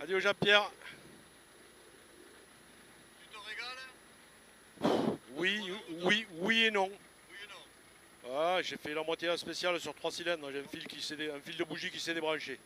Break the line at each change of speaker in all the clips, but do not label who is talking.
Adieu Jean-Pierre.
Tu te régales?
Oui et non. Ah, j'ai fait la moitié de la spéciale sur 3 cylindres. J'ai un fil de bougie qui s'est débranché.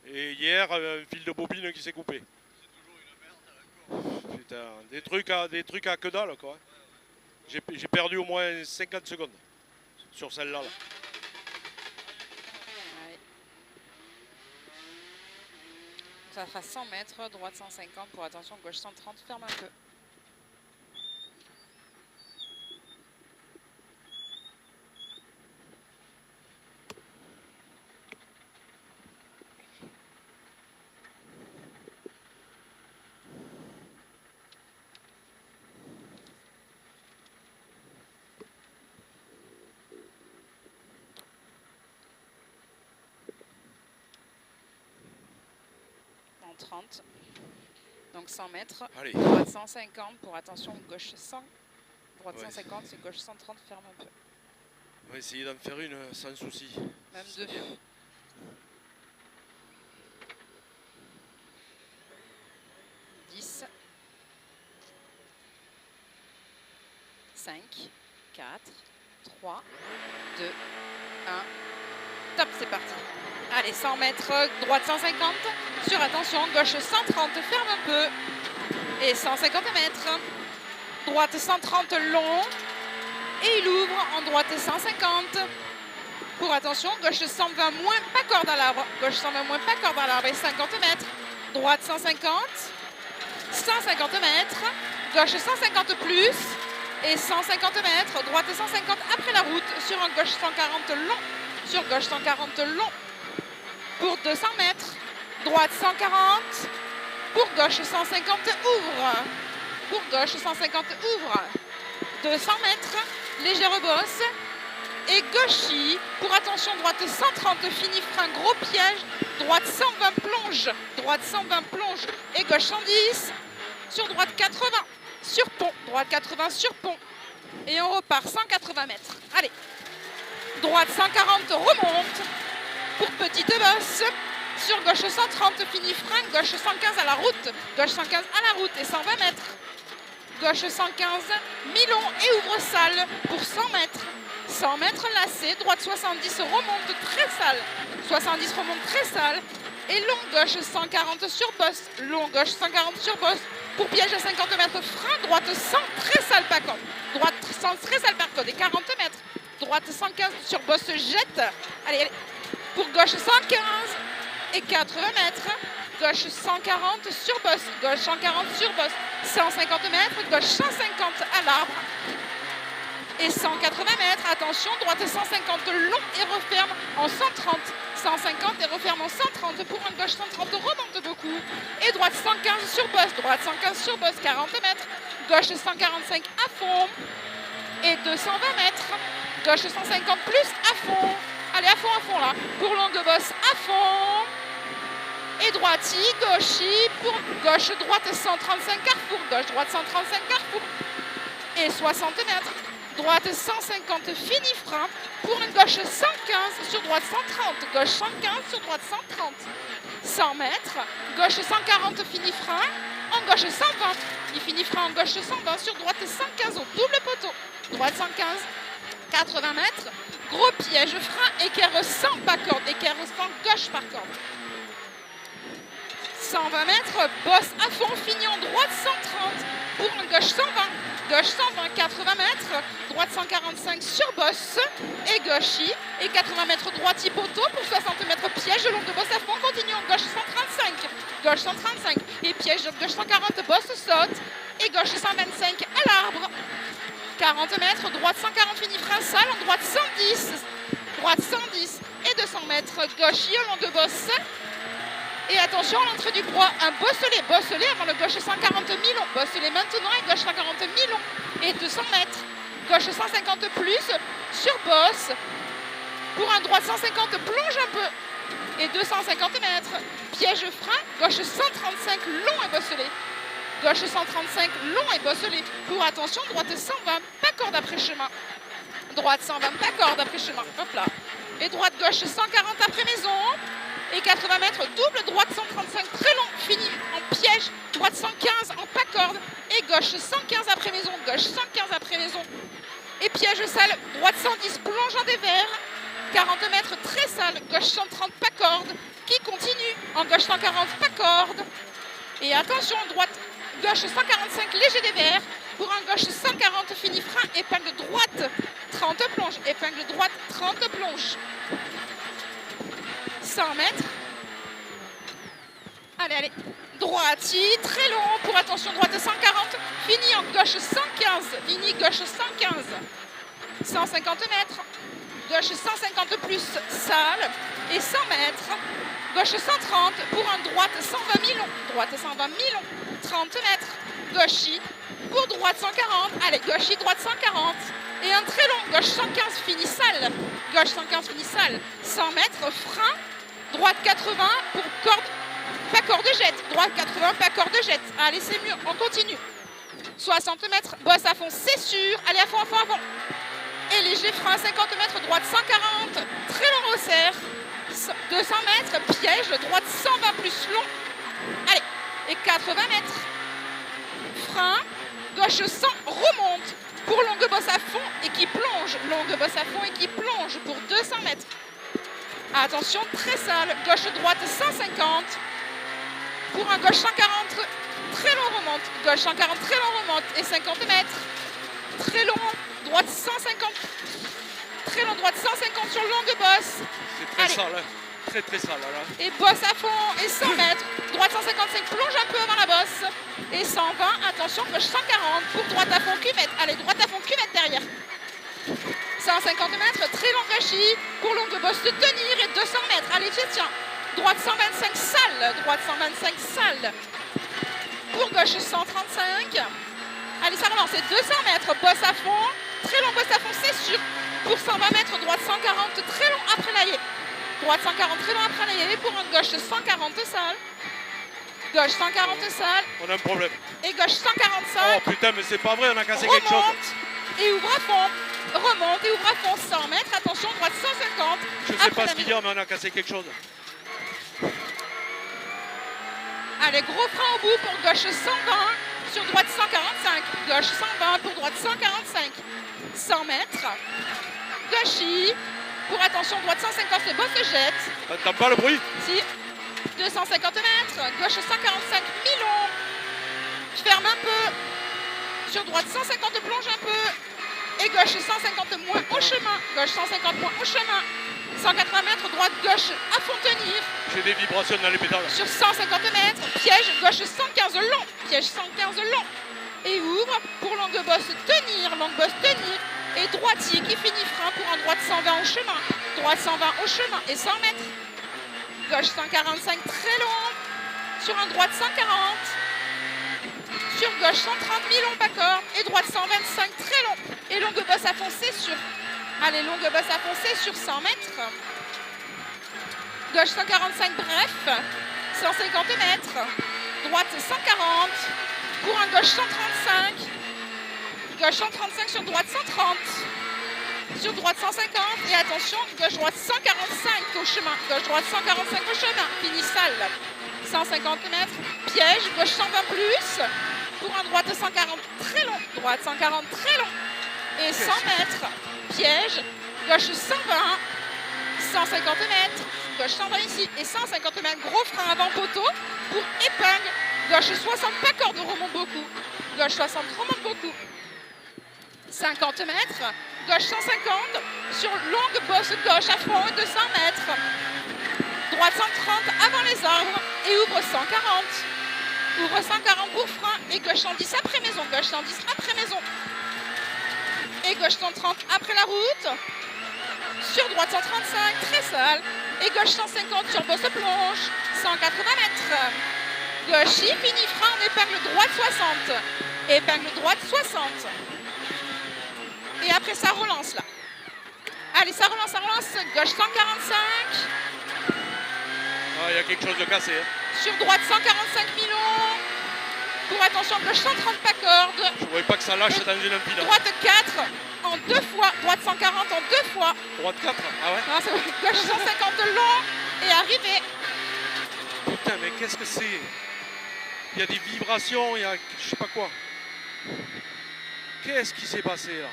Et hier, un fil de bobine qui s'est coupé.
C'est toujours une merde, d'accord.
Putain, des trucs à que dalle quoi. J'ai perdu au moins 50 secondes sur celle-là. Là.
Ouais. Ça fera 100 mètres, droite 150 pour attention, gauche 130, ferme un peu. En 30. Donc 100 mètres.
Allez.
Droite 150 pour attention, gauche 100. Droite
Ouais.
150, c'est gauche 130, ferme un peu.
On va essayer d'en faire une sans souci.
Même deux.
Bien.
10. 5, 4, 3, 2, 1. Top, c'est parti. Allez, 100 mètres, droite 150. Sur attention, gauche 130, ferme un peu. Et 150 mètres. Droite 130 long. Et il ouvre en droite 150. Pour attention, gauche 120 moins, pas corde à l'arbre. Gauche 120 moins, pas corde à l'arbre. Et 50 mètres. Droite 150. 150 mètres. Gauche 150 plus. Et 150 mètres. Droite 150 après la route. Sur un gauche 140 long. Sur gauche 140 long. Pour 200 mètres. Droite 140. Pour gauche 150 ouvre. Pour gauche 150 ouvre. 200 mètres. Légère bosse. Et gauchis. Pour attention, droite 130 fini frein, gros piège. Droite 120 plonge. Droite 120 plonge. Et gauche 110. Sur droite 80. Sur pont. Droite 80 sur pont. Et on repart 180 mètres. Allez. Droite 140 remonte. Pour petite bosse. Sur gauche 130 fini frein. Gauche 115 à la route. Gauche 115 à la route et 120 mètres. Gauche 115 mi-long et ouvre salle pour 100 mètres. 100 mètres lacé. Droite 70 remonte très sale. 70 remonte très sale. Et long gauche 140 sur bosse. Long gauche 140 sur bosse. Pour piège à 50 mètres frein. Droite 100 très sale par contre. Droite 100 très sale par contre. Et 40 mètres. Droite 115 sur bosse jette. Allez, allez. Pour gauche 115 et 80 mètres. Gauche 140 sur bosse. Gauche 140 sur bosse. 150 mètres. Gauche 150 à l'arbre. Et 180 mètres. Attention, droite 150 long et referme en 130. 150 et referme en 130. Pour un gauche 130 remonte beaucoup. Et droite 115 sur bosse. Droite 115 sur bosse. 40 mètres. Gauche 145 à fond. Et 220 mètres. Gauche 150 plus à fond. Allez, à fond là. Pour longue bosse à fond. Et droiti, gauchi, pour gauche, droite 135 carrefour, gauche, droite 135 carrefour. Et 60 mètres. Droite 150 fini frein. Pour une gauche 115 sur droite 130. Gauche 115 sur droite 130. 100 mètres. Gauche 140 fini frein. En gauche 120. Il finit frein en gauche 120 sur droite 115 au double poteau. Droite 115. 80 mètres. Gros piège frein. Équerre 100 par corde. Équerre 100 gauche par corde. 120 mètres, bosse à fond, fini en droite 130 pour un gauche 120. Gauche 120, 80 mètres, droite 145 sur bosse et gauchis. Et 80 mètres droite poteau pour 60 mètres piège, long de bosse à fond, continue en gauche 135. Gauche 135 et piège, gauche 140, bosse saute. Et gauche 125 à l'arbre. 40 mètres, droite 140, fini frein sale, en droite 110. Droite 110 et 200 mètres, gauchis au long de bosse. Et attention à l'entrée du proie, un bosselet, bosselet avant le gauche 140 mi-long, bosselet maintenant et gauche 140 mi-long et 200 mètres, gauche 150 plus sur bosse, pour un droite 150 plonge un peu et 250 mètres, piège frein, gauche 135 long et bosselet, gauche 135 long et bosselet, pour attention, droite 120, pas corde après chemin, droite 120, pas corde après chemin, hop là, et droite gauche 140 après maison. Et 80 mètres, double droite 135, très long, fini en piège, droite 115 en pas corde, et gauche 115 après maison, gauche 115 après maison, et piège sale, droite 110, plonge en dévers, 40 mètres, très sale, gauche 130, pas corde, qui continue, en gauche 140, pas corde, et attention, droite, gauche 145, léger dévers, pour un gauche 140, fini frein, épingle droite, 30 plonge, épingle droite, 30 plonge. 100 mètres. Allez, allez. Droitier, très long pour attention droite 140. Fini en gauche 115. Fini gauche 115. 150 mètres. Gauche 150 plus sale. Et 100 mètres. Gauche 130 pour un droite 120 000 long. Droite 120 000 long. 30 mètres. Gauchis pour droite 140. Allez, gauchis, droite 140. Et un très long. Gauche 115 fini sale. Gauche 115 fini sale. 100 mètres. Frein. Droite 80 pour corde, pas corde jette. Droite 80, pas corde jette. Allez, c'est mieux, on continue. 60 mètres, bosse à fond, c'est sûr. Allez, à fond, à fond, à fond. Et léger frein, 50 mètres, droite 140. Très long resserre. 200 mètres, piège, droite 120 plus long. Allez, et 80 mètres. Frein, gauche 100, remonte. Pour longue bosse à fond et qui plonge. Longue bosse à fond et qui plonge pour 200 mètres. Attention, très sale, gauche-droite 150, pour un gauche 140, très long remonte, gauche 140, très long remonte, et 50 mètres, très long, droite 150, très long, droite 150 sur longue bosse.
C'est très sale, hein. Très très sale là.
Et bosse à fond, et 100 mètres, droite 155, plonge un peu avant la bosse, et 120, attention, gauche 140, pour droite à fond, cuvette, allez, droite à fond, cuvette derrière. 150 mètres, très long gâchis, pour longue bosse de tenir et 200 mètres. Allez, tiens, droite 125 sale, droite 125 sale. Pour gauche 135. Allez, ça relance, et 200 mètres, bosse à fond, très long bosse à fond, c'est sûr. Pour 120 mètres, droite 140, très long après l'aillé. Droite 140, très long après l'aillé, pour un gauche 140 sale. Gauche 140 sale.
On a un problème.
Et gauche 140 sale.
Oh putain, mais c'est pas vrai, on a cassé quelque chose.
Remonte et ouvre à fond. Remonte et ouvre à fond 100 mètres, attention, droite 150.
Je sais pas ce qu'il dit, mais on a cassé quelque chose.
Allez, gros frein au bout pour gauche 120, sur droite 145. Gauche 120 pour droite 145. 100 mètres. Gauchis, pour attention, droite 150, le boss se jette.
T'entends pas le bruit?
Si. 250 mètres, gauche 145, mi-long. Je ferme un peu. Sur droite 150, plonge un peu. Et gauche 150 moins au chemin. Gauche 150 moins au chemin. 180 mètres, droite, gauche à fond tenir.
J'ai des vibrations dans les pédales.
Sur 150 mètres, piège, gauche 115 long. Piège 115 long. Et ouvre pour longue bosse tenir. Longue bosse tenir. Et droitier qui finit frein pour un droite 120 au chemin. Droite 120 au chemin et 100 mètres. Gauche 145 très long. Sur un droite 140. Sur gauche 130 000 long pas corde et droite 125 très long et longue bosse à fond c'est sûr. Allez, longue bosse à fond c'est sur 100 mètres. Gauche 145 bref, 150 mètres. Droite 140 pour un gauche 135. Gauche 135 sur droite 130. Sur droite 150 et attention, gauche droite 145 au chemin. Gauche droite 145 au chemin, fini sale. 150 mètres, piège, gauche 120 plus. Pour un droite 140 très long, droite 140 très long. Et 100 mètres, piège, gauche 120, 150 mètres, gauche 120 ici. Et 150 mètres, gros frein avant poteau pour épingle. Gauche 60, pas corde, remonte beaucoup. Gauche 60, remonte beaucoup. 50 mètres, gauche 150, sur longue bosse gauche à fond, 200 mètres. Droite 130 avant les arbres et ouvre 140. Ouvre 140 pour frein et gauche 110 après maison. Gauche 110 après maison. Et gauche 130 après la route. Sur droite 135, très sale. Et gauche 150 sur bosse plonge. 180 mètres. Gauche, fini frein en épingle droite 60. Épingle droite 60. Et après ça relance là. Allez, ça relance, gauche 145.
Ah, il y a quelque chose de cassé. Hein.
Sur droite 145 000 long. Pour attention, gauche 130 pas corde.
Je ne voyais pas que ça lâche dans une impile.
Droite 4 en 2 fois. Droite 140 en 2 fois.
Droite 4, ah ouais.
Non, gauche 150 long et arrivé.
Putain, mais qu'est-ce que c'est? Il y a des vibrations, il y a je sais pas quoi. Qu'est-ce qui s'est passé là?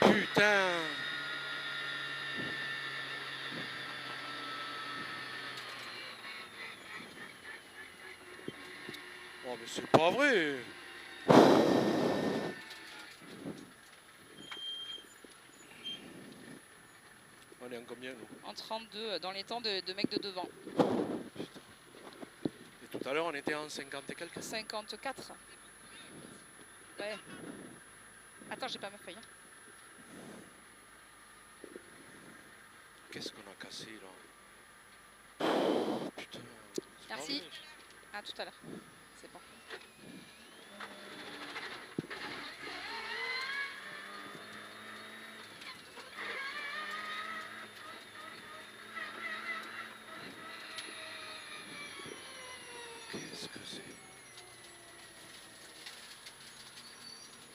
Putain. Oh mais c'est pas vrai. On est en combien nous?
En 32, dans les temps de mecs de devant.
Et tout à l'heure on était en 50 et quelques.
54. Ouais. Attends, j'ai pas ma feuille. Hein.
Qu'est-ce qu'on a cassé là? Putain. c'est pas
Merci.
vrai.
À tout à l'heure. C'est bon.
Qu'est-ce que c'est?